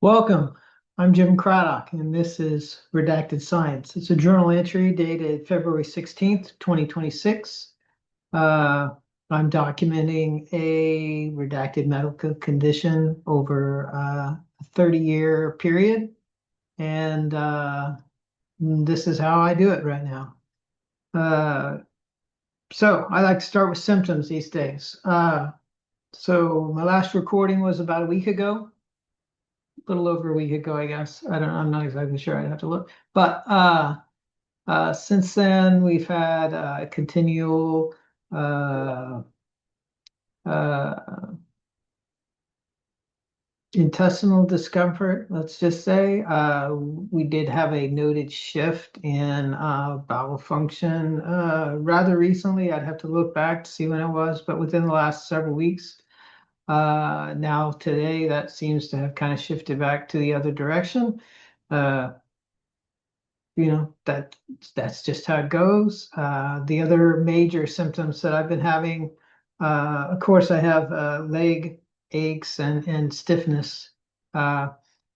Welcome. I'm Jim Craddock, and this is Redacted Science. It's a journal entry dated February 16th, 2026. I'm documenting a redacted medical condition over a 30-year period, and this is how I do it right now. So I like to start with symptoms these days. So my last recording was about a week ago. Little over a week ago, I guess. I'm not exactly sure. I'd have to look. But since then, we've had continual uh, uh, intestinal discomfort, let's just say. We did have a noted shift in bowel function rather recently. I'd have to look back to see when it was, but within the last several weeks. Now today, that seems to have kind of shifted back to the other direction. Uh, that's just how it goes. The other major symptoms that I've been having, of course, I have leg aches and stiffness. I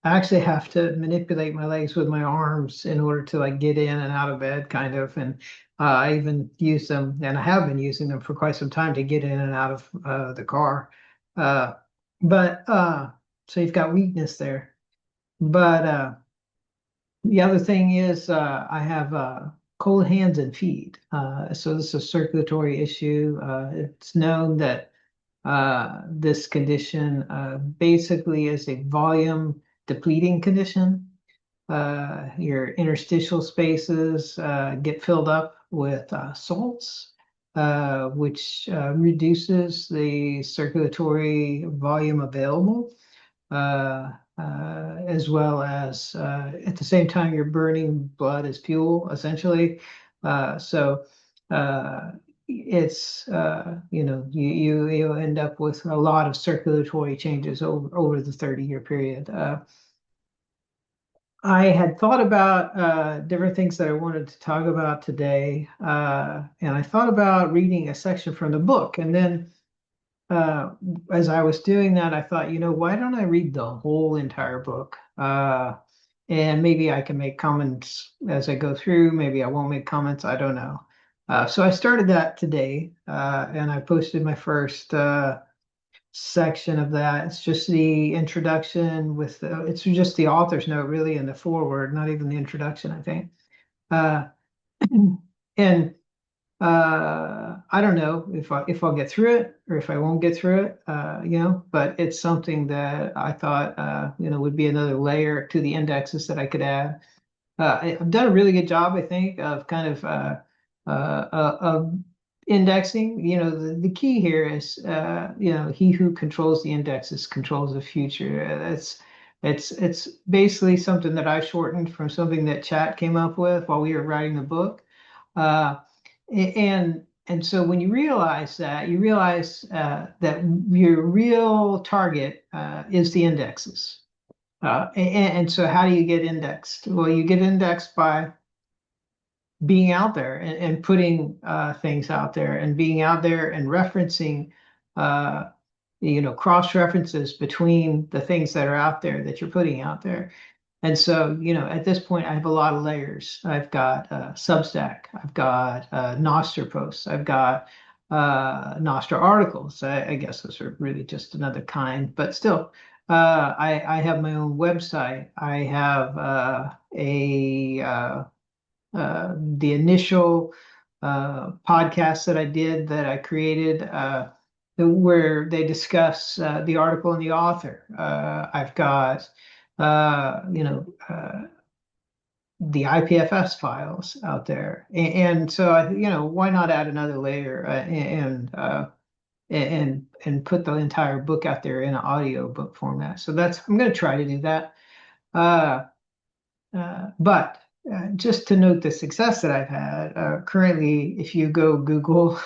actually have to manipulate my legs with my arms in order to like get in and out of bed, kind of. And I even use them, and I have been using them for quite some time to get in and out of the car. Uh, but so you've got weakness there. But the other thing is I have cold hands and feet. So this is a circulatory issue. It's known that this condition basically is a volume depleting condition. Your interstitial spaces get filled up with salts, which reduces the circulatory volume available. As well as at the same time you're burning blood as fuel essentially. So it's you end up with a lot of circulatory changes over the 30-year period. I had thought about different things that I wanted to talk about today, and I thought about reading a section from the book, and then uh, as I was doing that, I thought, why don't I read the whole entire book? And maybe I can make comments as I go through. Maybe I won't make comments. I don't know. So I started that today, and I posted my first section of that. It's just the introduction it's just the author's note, really, and the foreword, not even the introduction, I think. Uh, and I don't know if I'll get through it or if I won't get through it, but it's something that I thought, would be another layer to the indexes that I could add. I've done a really good job, I think, of kind of indexing. The key here is, he who controls the indexes controls the future. It's basically something that I shortened from something that Chat came up with while we were writing the book. Uh, and so when you realize that, you realize that your real target is the indexes. And so how do you get indexed? Well, you get indexed by being out there and putting things out there and being out there and referencing, cross references between the things that are out there that you're putting out there. And so, at this point, I have a lot of layers. I've got Substack, I've got Nostr posts, I've got Nostr articles. I guess those are really just another kind, but still, I have my own website. I have the initial podcast that I did that I created where they discuss the article and the author. I've got uh, you know, uh, the IPFS files out there. And so, why not add another layer and put the entire book out there in an audio book format? So I'm going to try to do that. Uh, but just to note the success that I've had, currently, if you go Google,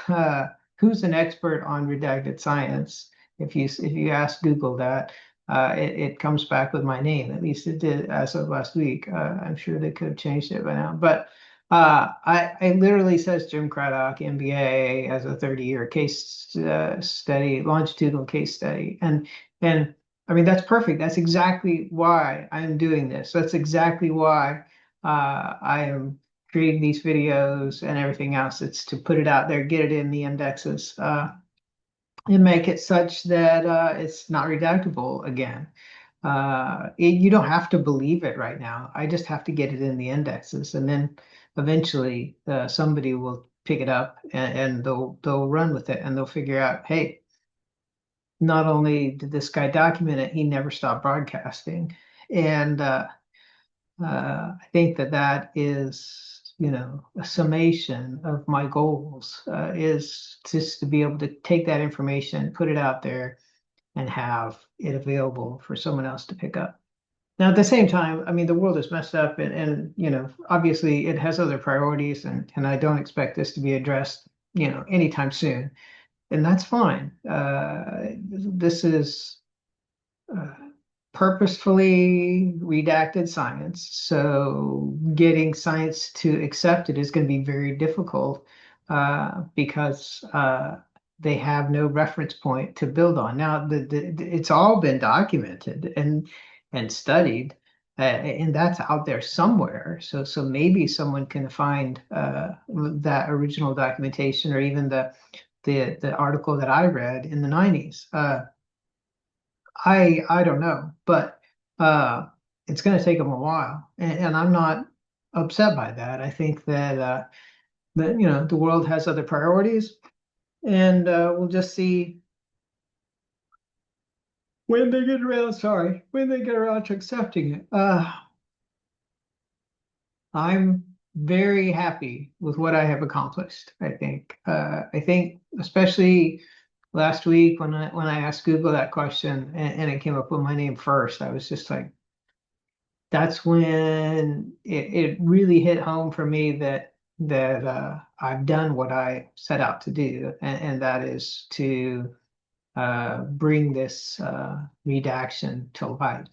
who's an expert on redacted science, if you ask Google that, it comes back with my name. At least it did as of last week. I'm sure they could have changed it by now. But I literally says Jim Craddock, MBA, as a 30-year case study, longitudinal case study, and I mean, that's perfect. That's exactly why I'm doing this. That's exactly why I am creating these videos and everything else. It's to put it out there, get it in the indexes, and make it such that it's not redactable again. You don't have to believe it right now. I just have to get it in the indexes, and then eventually somebody will pick it up and they'll run with it and they'll figure out, hey, not only did this guy document it, he never stopped broadcasting. And I think that that is, a summation of my goals, is just to be able to take that information, put it out there, and have it available for someone else to pick up. Now, at the same time, I mean, the world is messed up, and obviously it has other priorities, and I don't expect this to be addressed, anytime soon, and that's fine. This is uh, purposefully redacted science. So getting science to accept it is going to be very difficult because they have no reference point to build on. Now, it's all been documented and studied. And that's out there somewhere. So maybe someone can find that original documentation or even the article that I read in the 90s. I don't know, but uh, it's going to take them a while, and I'm not upset by that. I think that the world has other priorities, and we'll just see when they get around. Sorry, when they get around to accepting it. I'm very happy with what I have accomplished. I think especially last week when I asked Google that question and it came up with my name first, I was just like, that's when it really hit home for me that I've done what I set out to do, and that is to bring this redaction to light.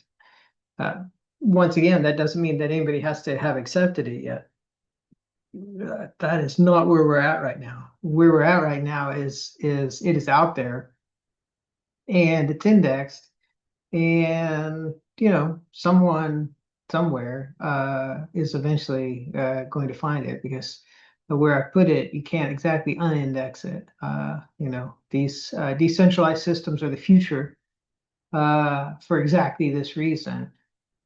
Uh, Once again, that doesn't mean that anybody has to have accepted it yet. That is not where we're at right now. Where we're at right now is it is out there and it's indexed, and someone somewhere is eventually going to find it, because where I put it, you can't exactly unindex it. These decentralized systems are the future for exactly this reason,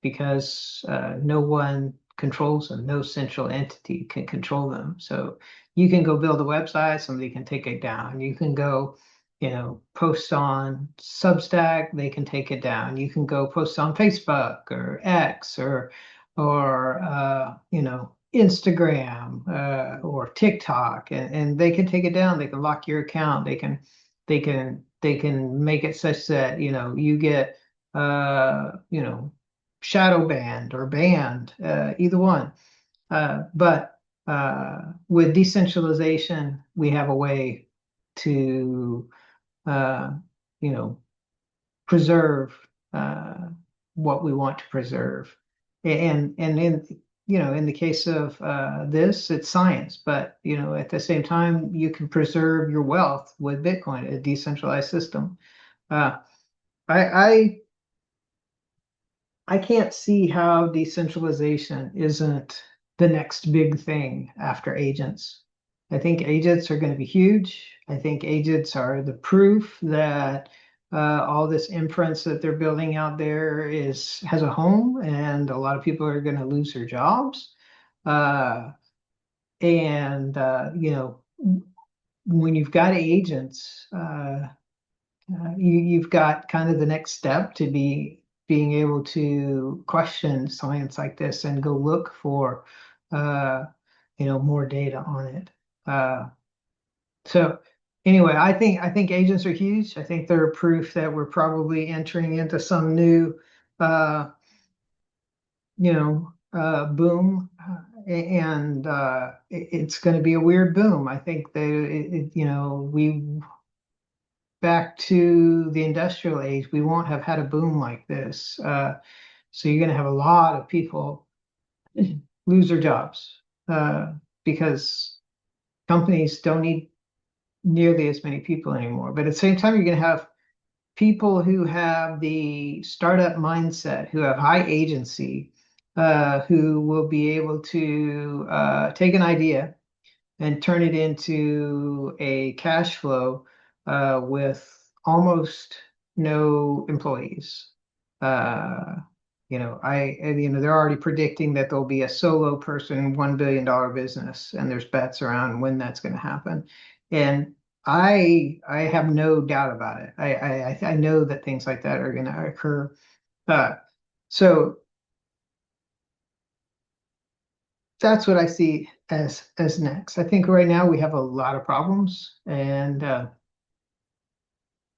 because no one controls them. No central entity can control them. So you can go build a website, somebody can take it down. You can go, post on Substack, they can take it down. You can go post on Facebook or X or Instagram or TikTok, and they can take it down. They can lock your account. They can make it such that you get shadow banned or banned, either one. But with decentralization, we have a way to, uh, you know, preserve what we want to preserve. And in the case of this, it's science, but at the same time, you can preserve your wealth with Bitcoin, a decentralized system. Uh, I I can't see how decentralization isn't the next big thing after agents. I think agents are going to be huge. I think agents are the proof that all this inference that they're building out there has a home, and a lot of people are going to lose their jobs. Uh, and when you've got agents, you've got kind of the next step to being able to question science like this and go look for uh, more data on it. So anyway, I think agents are huge. I think they're proof that we're probably entering into some new uh, boom. And it's going to be a weird boom. I think that we back to the industrial age, we won't have had a boom like this. So you're going to have a lot of people lose their jobs because companies don't need nearly as many people anymore. But at the same time, you're going to have people who have the startup mindset, who have high agency, who will be able to take an idea and turn it into a cash flow with almost no employees. Uh, they're already predicting that there'll be a solo person, $1 billion business, and there's bets around when that's going to happen. And I have no doubt about it. I know that things like that are going to occur. Uh, so that's what I see as next. I think right now we have a lot of problems, and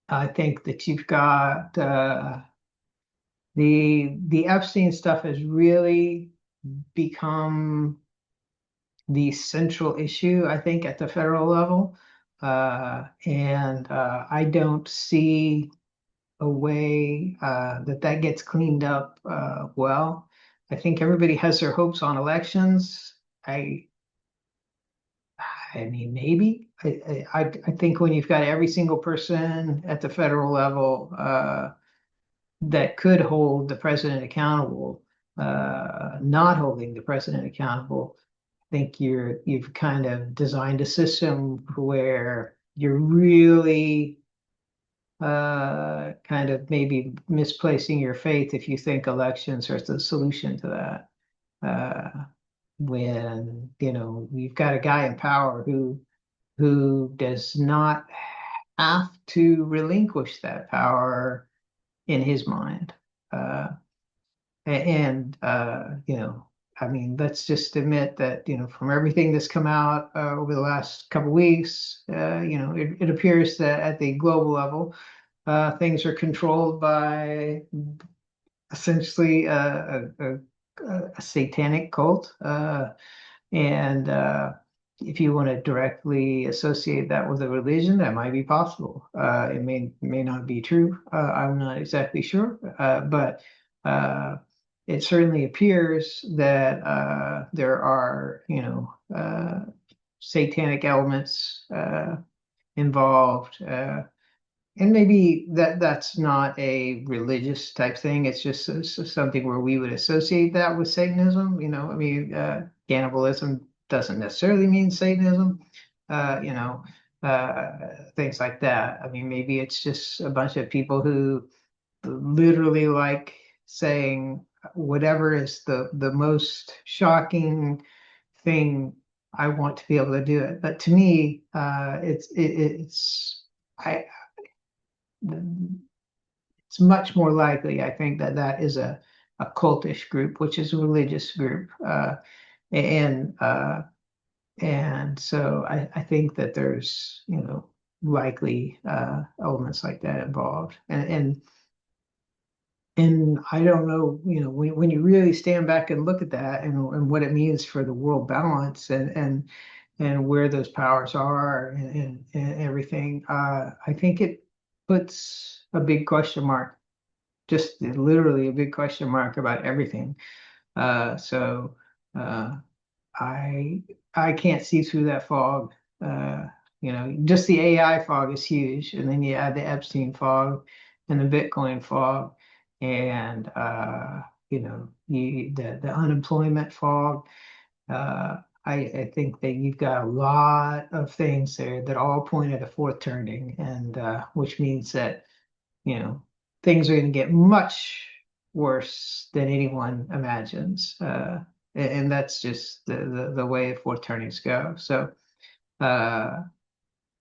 I think that you've got the Epstein stuff has really become the central issue, I think, at the federal level. And I don't see a way that gets cleaned up well. I think everybody has their hopes on elections. I I mean, maybe. I think when you've got every single person at the federal level that could hold the president accountable, not holding the president accountable, I think you've kind of designed a system where you're really kind of maybe misplacing your faith if you think elections are the solution to that. When you've got a guy in power who does not have to relinquish that power in his mind. Uh, and I mean, let's just admit that, from everything that's come out over the last couple of weeks, it appears that at the global level, things are controlled by essentially a satanic cult. And if you want to directly associate that with a religion, that might be possible. It may not be true. I'm not exactly sure, but it certainly appears that there are, satanic elements involved. And maybe that's not a religious type thing. It's just something where we would associate that with Satanism. I mean, cannibalism doesn't necessarily mean Satanism. Uh, you know, Things like that. I mean, maybe it's just a bunch of people who literally like saying whatever is the most shocking thing. I want to be able to do it. But to me, it's I it's much more likely, I think, that is a cultish group, which is a religious group. And and so I think that there's, likely elements like that involved. And I don't know, when you really stand back and look at that and what it means for the world balance and where those powers are and everything, I think it puts a big question mark, just literally a big question mark about everything. So uh, I I can't see through that fog. Uh, just the AI fog is huge, and then you add the Epstein fog and the Bitcoin fog, and the unemployment fog. I think that you've got a lot of things there that all point at a fourth turning, and which means that you know, things are going to get much worse than anyone imagines. And that's just the way fourth turnings go. So uh,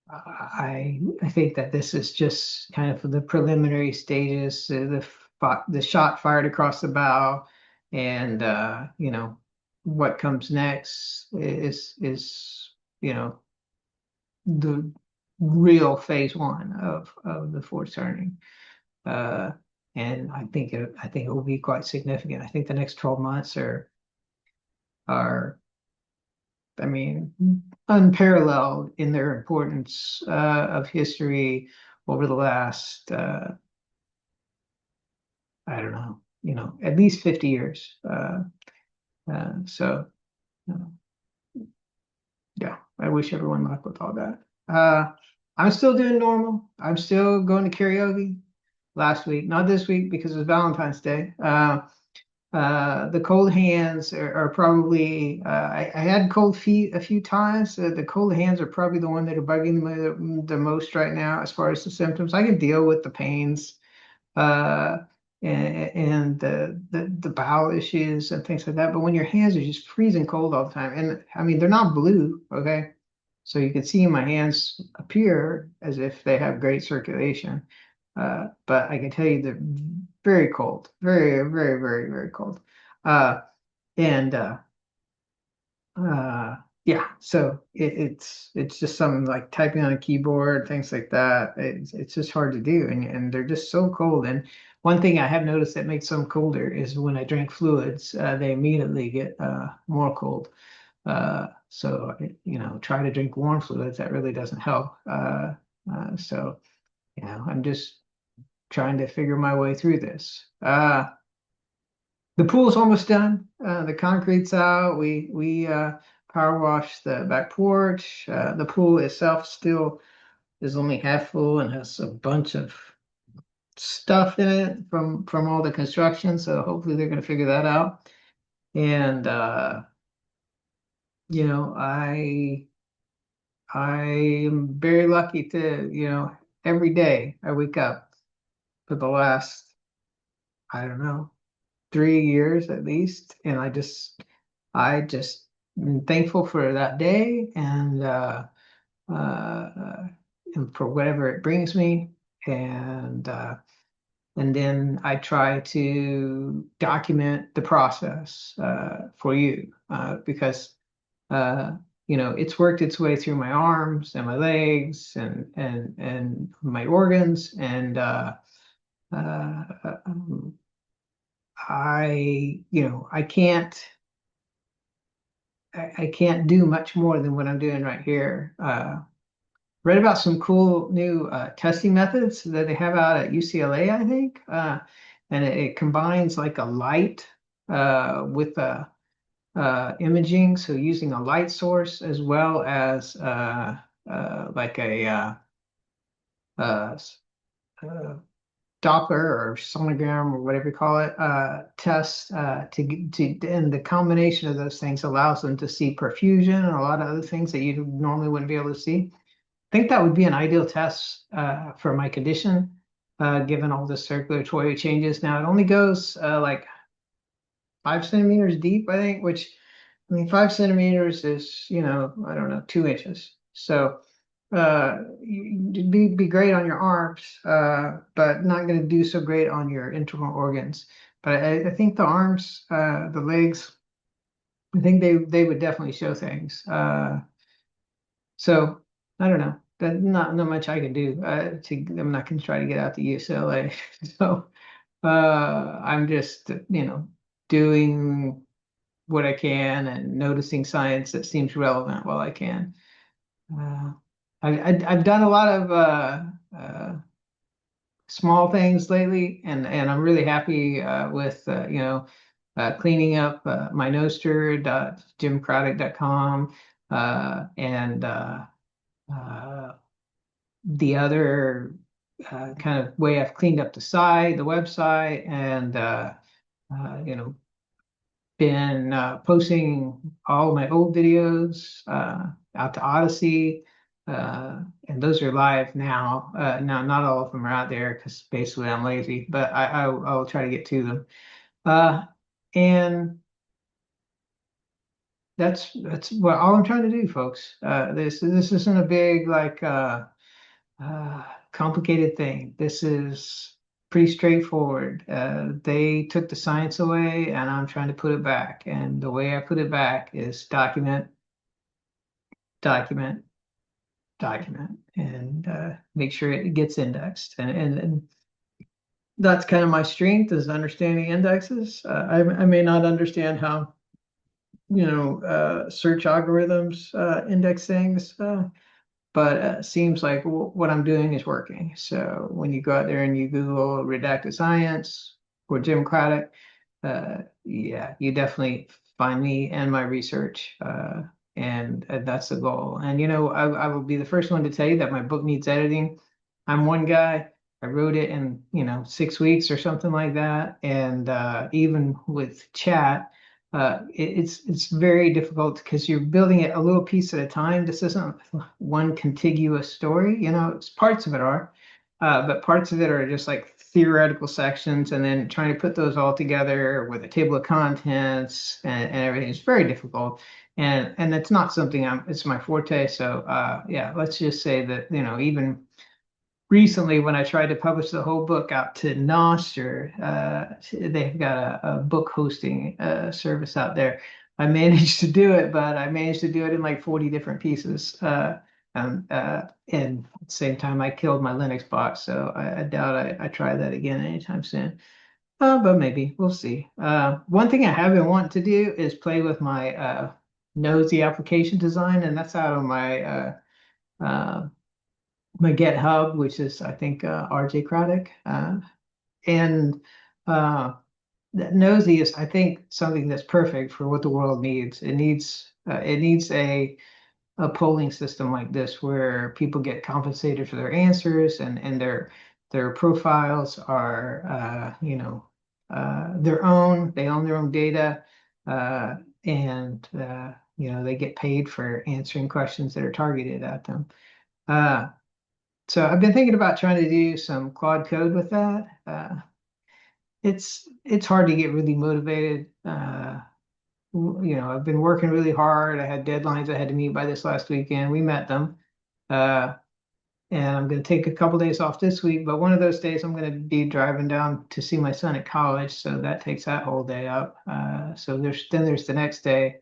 I think that this is just kind of the preliminary stages, the shot fired across the bow, and what comes next is the real phase one of the fourth turning. Uh, and I think it will be quite significant. I think the next 12 months are I mean, unparalleled in their importance of history over the last I don't know, at least 50 years. So uh, yeah, I wish everyone luck with all that. I'm still doing normal. I'm still going to karaoke. last week, not this week because it's Valentine's Day. The cold hands are probably, I had cold feet a few times. The cold hands are probably the one that are bugging me the most right now as far as the symptoms. I can deal with the pains uh, and the bowel issues and things like that. But when your hands are just freezing cold all the time, and I mean, they're not blue, okay? So you can see my hands appear as if they have great circulation. But I can tell you they're very cold, very, very, very, very cold. Uh, and yeah, so it's just something like typing on a keyboard, things like that. It's just hard to do, and they're just so cold. And one thing I have noticed that makes them colder is when I drink fluids, they immediately get more cold. So try to drink warm fluids. That really doesn't help. So I'm just trying to figure my way through this. The pool's almost done. The concrete's out. We power washed the back porch. The pool itself still is only half full and has a bunch of stuff in it from all the construction. So hopefully they're going to figure that out. And you know, I am very lucky to, every day I wake up for the last, I don't know, 3 years at least, and I just am thankful for that day uh, and for whatever it brings me, and then I try to document the process for you because it's worked its way through my arms and my legs and my organs, and uh, I can't do much more than what I'm doing right here. Read about some cool new testing methods that they have out at UCLA, I think, and it combines like a light with a imaging, so using a light source as well as like a uh, uh, Doppler or sonogram or whatever you call it, tests and the combination of those things allows them to see perfusion and a lot of other things that you normally wouldn't be able to see. I think that would be an ideal test for my condition, given all the circulatory changes. Now it only goes like 5 centimeters deep, I think, which I mean, 5 centimeters is, I don't know, 2 inches. So it'd be great on your arms, but not going to do so great on your internal organs. But I think the arms, the legs, I think they would definitely show things. So I don't know. Not much I can do. I'm not going to try to get out to UCLA. So I'm just, doing what I can and noticing science that seems relevant while I can. Uh, I've done a lot of small things lately, and I'm really happy with cleaning up my noster jimcraddock.com and uh, the other kind of way I've cleaned up the website, and you know been posting all my old videos out to Odyssey, and those are live now. Now, not all of them are out there because basically I'm lazy, but I'll try to get to them. And that's what all I'm trying to do, folks. This isn't a big like uh, complicated thing. This is pretty straightforward. They took the science away, and I'm trying to put it back. And the way I put it back is document, document, document, and make sure it gets indexed. And that's kind of my strength is understanding indexes. I may not understand how, search algorithms index things. But it seems like what I'm doing is working. So when you go out there and you Google redacted science or Jim Craddock, yeah, you definitely find me and my research. And that's the goal. And I will be the first one to tell you that my book needs editing. I'm one guy. I wrote it in, 6 weeks or something like that. And even with chat, it's very difficult because you're building it a little piece at a time. This isn't one contiguous story. It's parts of it are, but parts of it are just like theoretical sections, and then trying to put those all together with a table of contents and everything is very difficult. And it's not something it's my forte. So yeah, let's just say that, even recently when I tried to publish the whole book out to Nostr, they've got a book hosting service out there. I managed to do it, but I managed to do it in like 40 different pieces. And at the same time, I killed my Linux box, so I doubt I try that again anytime soon. But maybe we'll see. One thing I have been wanting to do is play with my nosy application design, and that's out on uh, my GitHub, which is I think RJ Craddock, and uh, nosy is I think something that's perfect for what the world needs. It needs a polling system like this where people get compensated for their answers, and their profiles are their own. They own their own data, and they get paid for answering questions that are targeted at them. So I've been thinking about trying to do some Claude code with that. It's hard to get really motivated. I've been working really hard. I had deadlines I had to meet by this last weekend. We met them. Uh, and I'm going to take a couple days off this week, but one of those days I'm going to be driving down to see my son at college, so that takes that whole day up. So there's the next day.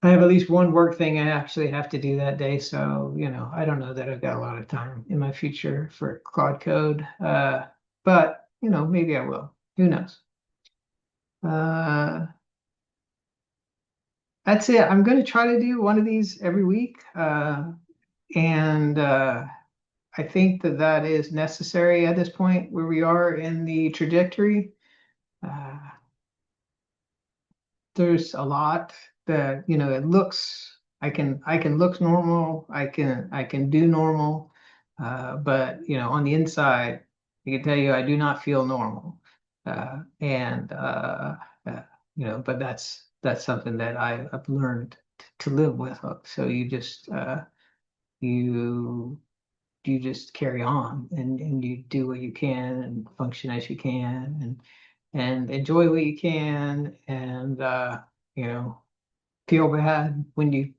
I have at least one work thing I actually have to do that day, so I don't know that I've got a lot of time in my future for Claude Code, but maybe I will. Who knows? Uh, that's it. I'm going to try to do one of these every week, and I think that is necessary at this point where we are in the trajectory. Uh, there's a lot that it looks I can look normal, I can do normal, but on the inside I can tell you I do not feel normal, and uh, but that's something that I've learned to live with. So you you just carry on, and you do what you can and function as you can, and enjoy what you can, and you know feel bad when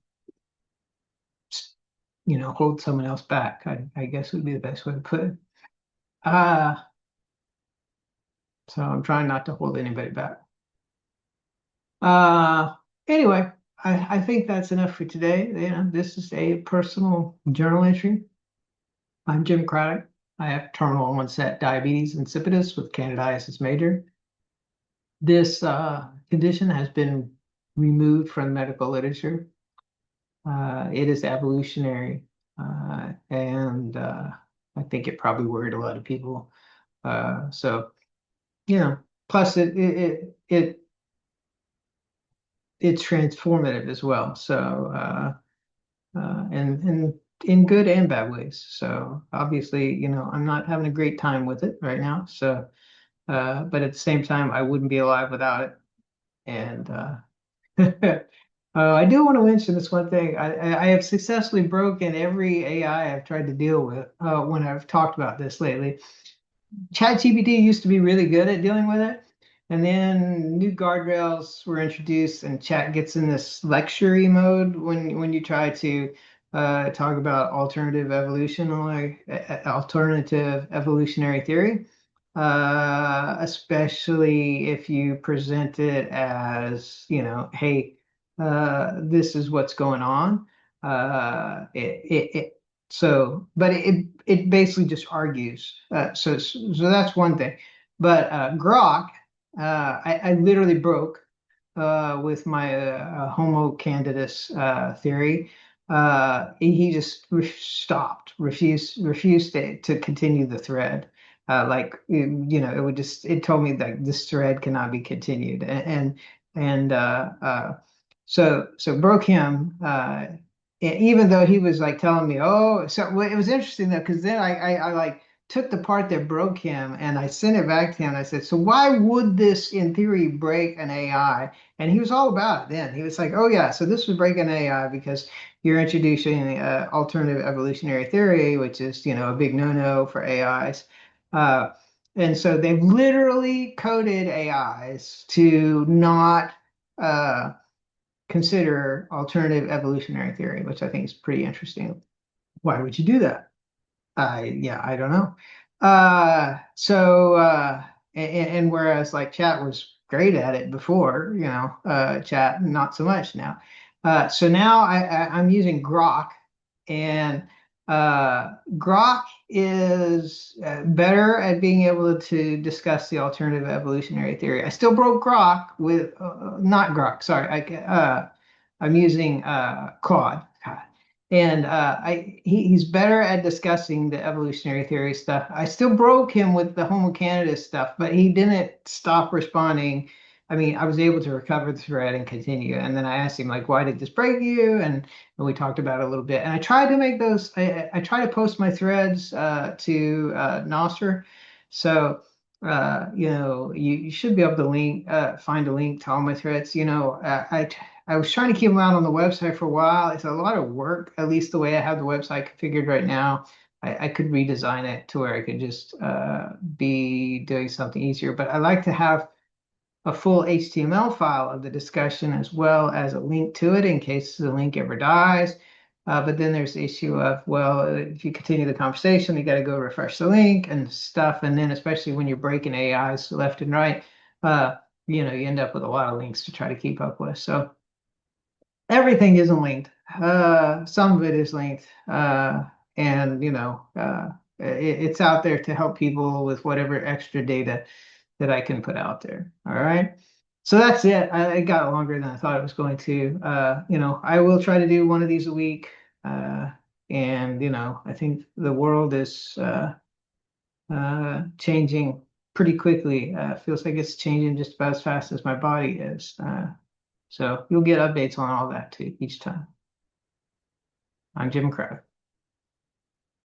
hold someone else back. I guess would be the best way to put it. Uh, so I'm trying not to hold anybody back. Uh, anyway, I think that's enough for today. This is a personal journal entry. I'm Jim Craddock. I have terminal onset diabetes insipidus with candidiasis major. This condition has been removed from medical literature. It is evolutionary, and I think it probably worried a lot of people. So, plus it's transformative as well. So, and in good and bad ways. So obviously, I'm not having a great time with it right now. So, but at the same time, I wouldn't be alive without it. And I do want to mention this one thing. I have successfully broken every AI I've tried to deal with when I've talked about this lately. ChatGPT used to be really good at dealing with it, and then new guardrails were introduced, and Chat gets in this lecture mode when you try to talk about alternative evolutionary theory, especially if you present it as, hey, this is what's going on. But it basically just argues. So that's one thing. But Grok, I literally broke with my Homo candidus theory. He just refused to continue the thread. It told me that this thread cannot be continued, and so broke him. Even though he was like telling me, oh, so well, it was interesting though, because then I like took the part that broke him and I sent it back to him. And I said, so why would this in theory break an AI? And he was all about it then. He was like, oh yeah, so this would break an AI because you're introducing alternative evolutionary theory, which is, a big no-no for AIs. And so they've literally coded AIs to not consider alternative evolutionary theory, which I think is pretty interesting. Why would you do that? Yeah, I don't know. And whereas like chat was great at it before, chat not so much now. So now I'm using Grok, and Grok is better at being able to discuss the alternative evolutionary theory. I still broke Grok with not Grok, sorry. I'm using Claude. And he's better at discussing the evolutionary theory stuff. I still broke him with the Homo Canada stuff, but he didn't stop responding. I mean, I was able to recover the thread and continue. And then I asked him, like, why did this break you? And we talked about it a little bit. And I tried to make those, I try to post my threads to Nostr. So, you should be able to find a link to all my threads. I was trying to keep them out on the website for a while. It's a lot of work, at least the way I have the website configured right now. I could redesign it to where I could just be doing something easier. But I like to have a full HTML file of the discussion as well as a link to it in case the link ever dies. But then there's the issue of, well, if you continue the conversation, you got to go refresh the link and stuff. And then especially when you're breaking AIs left and right, you end up with a lot of links to try to keep up with. So everything isn't linked. Some of it is linked, and it's out there to help people with whatever extra data that I can put out there. All right. So that's it. It got longer than I thought it was going to. I will try to do one of these a week. And I think the world is changing pretty quickly. Feels like it's changing just about as fast as my body is. So you'll get updates on all that too each time. I'm Jim Craddock.